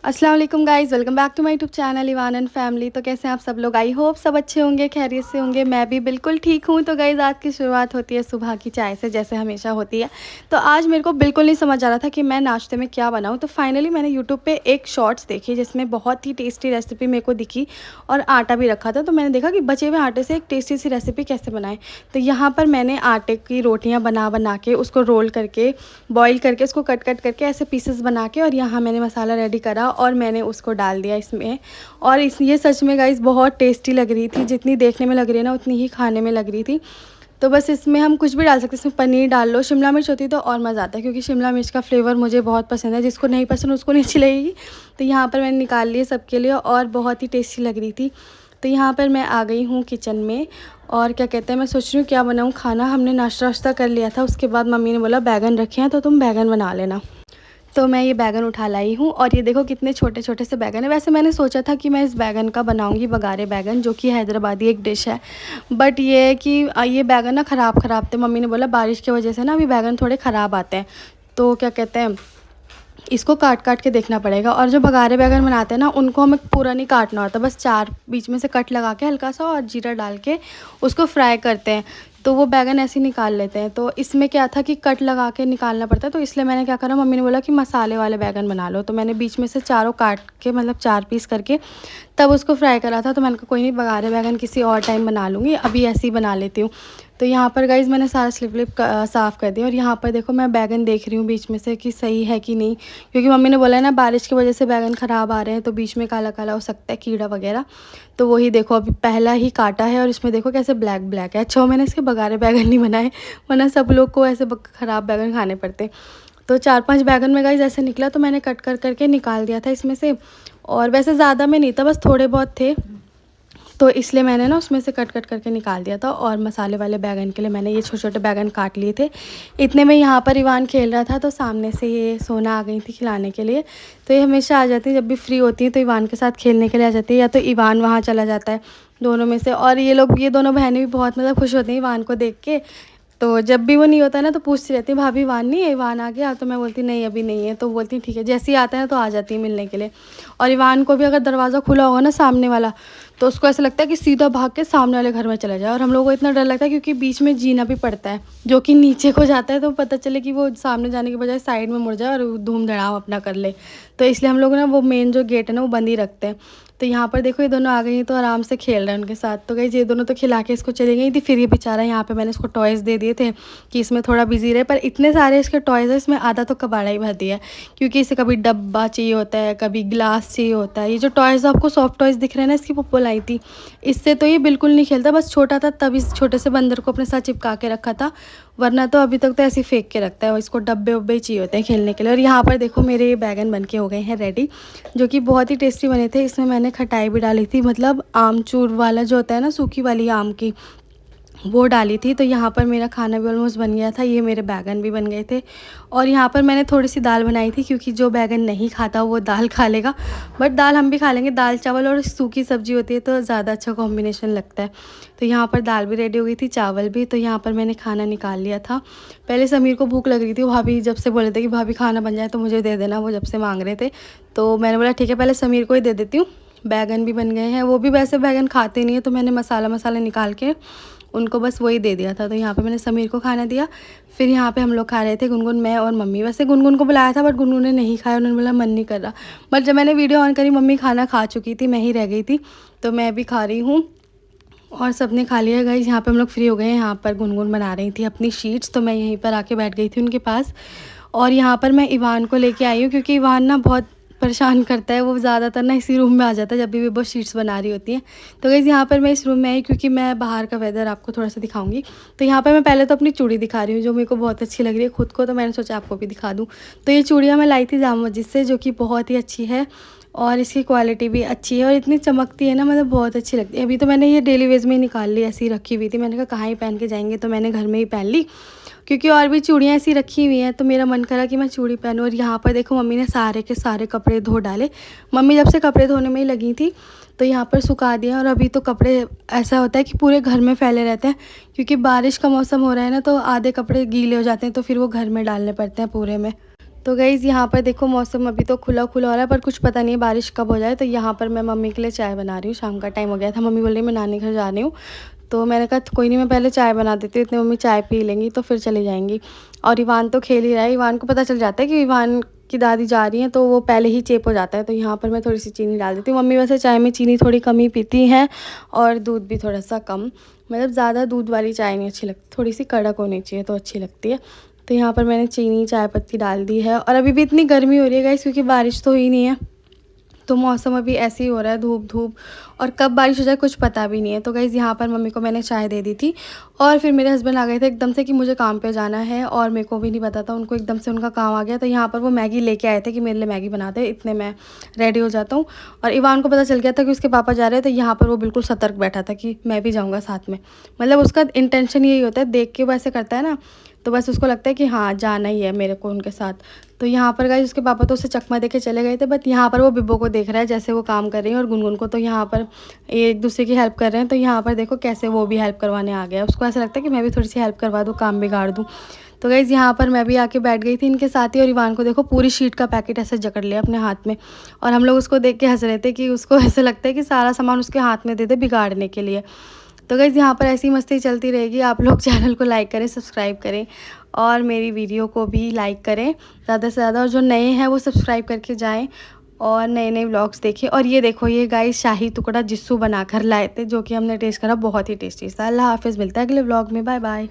अस्सलाम वालेकुम guys, welcome back to my YouTube channel Ivan and family. तो कैसे हैं आप सब लोग? आई होप सब अच्छे होंगे, खैरियत से होंगे। मैं भी बिल्कुल ठीक हूँ। तो गाइज़ आज की शुरुआत होती है सुबह की चाय से, जैसे हमेशा होती है। तो आज मेरे को बिल्कुल नहीं समझ आ रहा था कि मैं नाश्ते में क्या बनाऊँ। तो फाइनली मैंने यूट्यूब पे एक शॉर्ट्स देखी जिसमें बहुत ही टेस्टी रेसिपी मेरे को दिखी और आटा भी रखा था। तो मैंने देखा कि बचे हुए आटे से एक टेस्टी सी रेसिपी कैसे बनाएं। तो यहाँ पर मैंने आटे की रोटियाँ बना बना के उसको रोल करके बॉईल करके उसको कट कट करके ऐसे पीसेस बना के, और यहाँ मैंने मसाला रेडी करा और मैंने उसको डाल दिया इसमें। और इस ये सच में गाइस बहुत टेस्टी लग रही थी। जितनी देखने में लग रही है ना उतनी ही खाने में लग रही थी। तो बस इसमें हम कुछ भी डाल सकते हैं। इसमें पनीर डाल लो, शिमला मिर्च होती तो और मज़ा आता है, क्योंकि शिमला मिर्च का फ्लेवर मुझे बहुत पसंद है। जिसको नहीं पसंद उसको नहीं अच्छी लगेगी। तो यहाँ पर मैंने निकाल लिए सबके लिए और बहुत ही टेस्टी लग रही थी। तो यहाँ पर मैं आ गई हूँ किचन में और क्या कहते हैं, मैं सोच रही हूँ क्या बनाऊँ खाना। हमने नाश्ता वाश्ता कर लिया था। उसके बाद मम्मी ने बोला बैगन रखे हैं तो तुम बैगन बना लेना। तो मैं ये बैगन उठा लाई हूँ और ये देखो कितने छोटे छोटे से बैगन है। वैसे मैंने सोचा था कि मैं इस बैगन का बनाऊँगी बघारे बैगन, जो कि हैदराबादी एक डिश है। बट ये है कि ये बैगन ना ख़राब थे। मम्मी ने बोला बारिश की वजह से ना अभी बैगन थोड़े ख़राब आते हैं। तो क्या कहते हैं, इसको काट काट के देखना पड़ेगा। और जो बघारे बैगन बनाते हैं ना उनको हमें पूरा नहीं काटना होता, बस 4 बीच में से कट लगा के हल्का सा और जीरा डाल के उसको फ्राई करते हैं। तो वो बैगन ऐसे ही निकाल लेते हैं। तो इसमें क्या था कि कट लगा के निकालना पड़ता है। तो इसलिए मैंने क्या करा, मम्मी ने बोला कि मसाले वाले बैगन बना लो। तो मैंने बीच में से चारों काट के, मतलब 4 पीस करके तब उसको फ्राई करा था। तो मैंने कहा कोई नहीं, बघारे बैगन किसी और टाइम बना लूँगी, अभी ऐसे ही बना लेती हूँ। तो यहाँ पर गाइज़ मैंने सारा स्लिप लिप साफ़ कर दिया। और यहाँ पर देखो मैं बैगन देख रही हूँ बीच में से कि सही है कि नहीं, क्योंकि मम्मी ने बोला है ना बारिश की वजह से बैगन ख़राब आ रहे हैं तो बीच में काला काला हो सकता है, कीड़ा वगैरह। तो वही देखो अभी पहला ही काटा है और इसमें देखो कैसे ब्लैक ब्लैक है। अच्छा मैंने इसके बघारे बैगन नहीं बनाए, वरना सब लोग को ऐसे ख़राब बैगन खाने पड़ते। तो 4-5 बैगन में गाइज़ ऐसे निकला, तो मैंने कट कर करके निकाल दिया था इसमें से। और वैसे ज़्यादा में नहीं था, बस थोड़े बहुत थे। तो इसलिए मैंने ना उसमें से कट कट करके निकाल दिया था। और मसाले वाले बैगन के लिए मैंने ये छोटे छोटे बैगन काट लिए थे। इतने में यहाँ पर इवान खेल रहा था, तो सामने से ये सोना आ गई थी खिलाने के लिए। तो ये हमेशा आ जाती है जब भी फ्री होती है, तो इवान के साथ खेलने के लिए आ जाती है, या तो इवान वहाँ चला जाता है, दोनों में से। और ये दोनों बहनें भी बहुत मतलब खुश होती हैं इवान को देख के। तो जब भी वो नहीं होता है ना तो पूछती रहती है भाभी इवान नहीं है, इवान आ गया? तो मैं बोलती नहीं अभी नहीं है। तो बोलती ठीक है, जैसे ही आता है तो आ जाती है मिलने के लिए। और इवान को भी अगर दरवाज़ा खुला होगा ना सामने वाला, तो उसको ऐसा लगता है कि सीधा भाग के सामने वाले घर में चला जाए। और हम लोगों को इतना डर लगता है क्योंकि बीच में जीना भी पड़ता है, जो कि नीचे को जाता है, तो पता चले कि वो सामने जाने के बजाय साइड में मुड़ जाए और धूम धड़ाम अपना कर ले। तो इसलिए हम लोग ना वो मेन जो गेट है ना वो बंद ही रखते हैं। तो यहाँ पर देखो ये दोनों आ गई हैं तो आराम से खेल रहे हैं उनके साथ। तो गाइस ये दोनों तो खिला के इसको चली गई थी। फिर ये बेचारा, यहाँ पे मैंने इसको टॉयज़ दे दिए थे कि इसमें थोड़ा बिजी रहे, पर इतने सारे इसके टॉयज़ है इसमें आधा तो कबाड़ा ही भर दिया है, क्योंकि इसे कभी डब्बा चाहिए होता है, कभी ग्लास चाहिए होता है। ये जो टॉयज़ आपको सॉफ्ट टॉयज़ दिख रहे हैं ना, इसकी पप्पो लाई थी, इससे तो ये बिल्कुल नहीं खेलता। बस छोटा था तब इस छोटे से बंदर को अपने साथ चिपका के रखा था, वरना तो अभी तक तो ऐसे ही फेंक के रखता है। और इसको डब्बे वब्बे चाहिए होते हैं खेलने के लिए। और यहाँ पर देखो मेरे ये बैगन बन के हो गए हैं रेडी, जो कि बहुत ही टेस्टी बने थे। इसमें मैंने खटाई भी डाली थी, मतलब आमचूर वाला जो होता है ना, सूखी वाली आम की, वो डाली थी। तो यहाँ पर मेरा खाना भी ऑलमोस्ट बन गया था। ये मेरे बैगन भी बन गए थे। और यहाँ पर मैंने थोड़ी सी दाल बनाई थी, क्योंकि जो बैगन नहीं खाता वो दाल खा लेगा, बट दाल हम भी खा लेंगे। दाल चावल और सूखी सब्जी होती है तो ज़्यादा अच्छा कॉम्बिनेशन लगता है। तो यहाँ पर दाल भी रेडी हो गई थी, चावल भी। तो यहाँ पर मैंने खाना निकाल लिया था। पहले समीर को भूख लग रही थी, भाभी जब से बोले थे कि भाभी खाना बन जाए तो मुझे दे देना, वो जब से मांग रहे थे। तो मैंने बोला ठीक है पहले समीर को ही दे देती हूँ। बैगन भी बन गए हैं, वो भी वैसे बैगन खाते नहीं है, तो मैंने मसाले निकाल के उनको बस वही दे दिया था। तो यहाँ पे मैंने समीर को खाना दिया। फिर यहाँ पे हम लोग खा रहे थे, गुनगुन, मैं और मम्मी। वैसे गुनगुन को बुलाया था बट गुनगुन ने नहीं खाया, उन्होंने बोला मन नहीं कर रहा। बट जब मैंने वीडियो ऑन करी मम्मी खाना खा चुकी थी, मैं ही रह गई थी। तो मैं भी खा रही हूँ और सबने खा लिया। गाइस यहाँ पे हम लोग फ्री हो गए हैं। यहाँ पर गुनगुन बना रही थी अपनी शीट्स, तो मैं यहीं पर आके बैठ गई थी उनके पास। और यहाँ पर मैं इवान को लेके आई हूँ, क्योंकि इवान ना बहुत परेशान करता है। वो ज़्यादातर ना इसी रूम में आ जाता है जब भी वो शीट्स बना रही होती हैं। तो गाइस यहाँ पर मैं इस रूम में आई क्योंकि मैं बाहर का वेदर आपको थोड़ा सा दिखाऊंगी। तो यहाँ पर मैं पहले तो अपनी चूड़ी दिखा रही हूँ, जो मेरे को बहुत अच्छी लग रही है खुद को, तो मैंने सोचा आपको भी दिखा दूँ। तो ये चूड़ियाँ मैं लाई थी जामा मस्जिद से, जो कि बहुत ही अच्छी है और इसकी क्वालिटी भी अच्छी है और इतनी चमकती है ना, मतलब बहुत अच्छी लगती है। अभी तो मैंने ये डेली वेज में ही निकाल ली, ऐसी रखी हुई थी। मैंने कहा कहाँ ही पहन के जाएंगे, तो मैंने घर में ही पहन ली, क्योंकि और भी चूड़ियाँ ऐसी रखी हुई हैं। तो मेरा मन करा कि मैं चूड़ी पहनूँ। और यहाँ पर देखो मम्मी ने सारे के सारे कपड़े धो डाले। मम्मी जब से कपड़े धोने में ही लगी थी, तो यहाँ पर सुखा दिया। और अभी तो कपड़े ऐसा होता है कि पूरे घर में फैले रहते हैं, क्योंकि बारिश का मौसम हो रहा है ना, तो आधे कपड़े गीले हो जाते हैं, तो फिर वो घर में डालने पड़ते हैं पूरे में। तो गाइज़ यहाँ पर देखो मौसम अभी तो खुला खुला हो रहा है, पर कुछ पता नहीं है बारिश कब हो जाए। तो यहाँ पर मैं मम्मी के लिए चाय बना रही हूँ, शाम का टाइम हो गया था। मम्मी बोल रही मैं नानी घर जा रही हूँ, तो मैंने कहा कोई नहीं, मैं पहले चाय बना देती हूँ, इतने मम्मी चाय पी लेंगी तो फिर चली जाएंगी। और इवान तो खेल ही रहा है। इवान को पता चल जाता है कि इवान की दादी जा रही हैं, तो वो पहले ही चेप हो जाता है। तो यहाँ पर मैं थोड़ी सी चीनी डाल देती हूँ। मम्मी वैसे चाय में चीनी थोड़ी कम ही पीती हैं और दूध भी थोड़ा सा कम, मतलब ज़्यादा दूध वाली चाय नहीं अच्छी लगती, थोड़ी सी कड़क होनी चाहिए तो अच्छी लगती है। तो यहाँ पर मैंने चीनी चाय पत्ती डाल दी है। और अभी भी इतनी गर्मी हो रही है गाइस, क्योंकि बारिश तो हुई नहीं है, तो मौसम अभी ऐसे ही हो रहा है, धूप धूप, और कब बारिश हो जाए कुछ पता भी नहीं है। तो गाइज़ यहाँ पर मम्मी को मैंने चाय दे दी थी, और फिर मेरे हस्बैंड आ गए थे एकदम से कि मुझे काम पे जाना है, और मेरे को भी नहीं पता था, उनको एकदम से उनका काम आ गया। तो यहाँ पर वो मैगी लेके आए थे कि मेरे लिए मैगी बना दे, इतने मैं रेडी हो जाता हूँ। और इवान को पता चल गया था कि उसके पापा जा रहे हैं, तो यहाँ पर वो बिल्कुल सतर्क बैठा था कि मैं भी जाऊँगा साथ में। मतलब उसका इंटेंशन यही होता है, देख के वो ऐसे करता है ना, तो बस उसको लगता है कि हाँ जाना ही है मेरे को उनके साथ। तो यहाँ पर गाइस उसके पापा तो उसे चकमा दे के चले गए थे, बट यहाँ पर वो बिब्बो को देख रहा है जैसे वो काम कर रही है, और गुनगुन को। तो यहाँ पर एक दूसरे की हेल्प कर रहे हैं। तो यहाँ पर देखो कैसे वो भी हेल्प करवाने आ गया, उसको ऐसा लगता है कि मैं भी थोड़ी सी हेल्प करवा दूँ, काम बिगाड़ दूँ। तो गाइस यहाँ पर मैं भी आके बैठ गई थी इनके साथ ही, और इवान को देखो पूरी शीट का पैकेट ऐसे जकड़ लिया अपने हाथ में, और हम लोग उसको देख के हंस रहे थे कि उसको ऐसे लगता है कि सारा सामान उसके हाथ में दे दे बिगाड़ने के लिए। तो गाइज़ यहाँ पर ऐसी मस्ती चलती रहेगी। आप लोग चैनल को लाइक करें, सब्सक्राइब करें, और मेरी वीडियो को भी लाइक करें ज़्यादा से ज़्यादा, और जो नए हैं वो सब्सक्राइब करके जाएं और नए नए व्लॉग्स देखें। और ये देखो ये गाइस शाही टुकड़ा जिस्सू बनाकर लाए थे, जो कि हमने टेस्ट करा, बहुत ही टेस्टी था। अल्लाह हाफ़िज़, मिलता है अगले व्लॉग में, बाय बाय।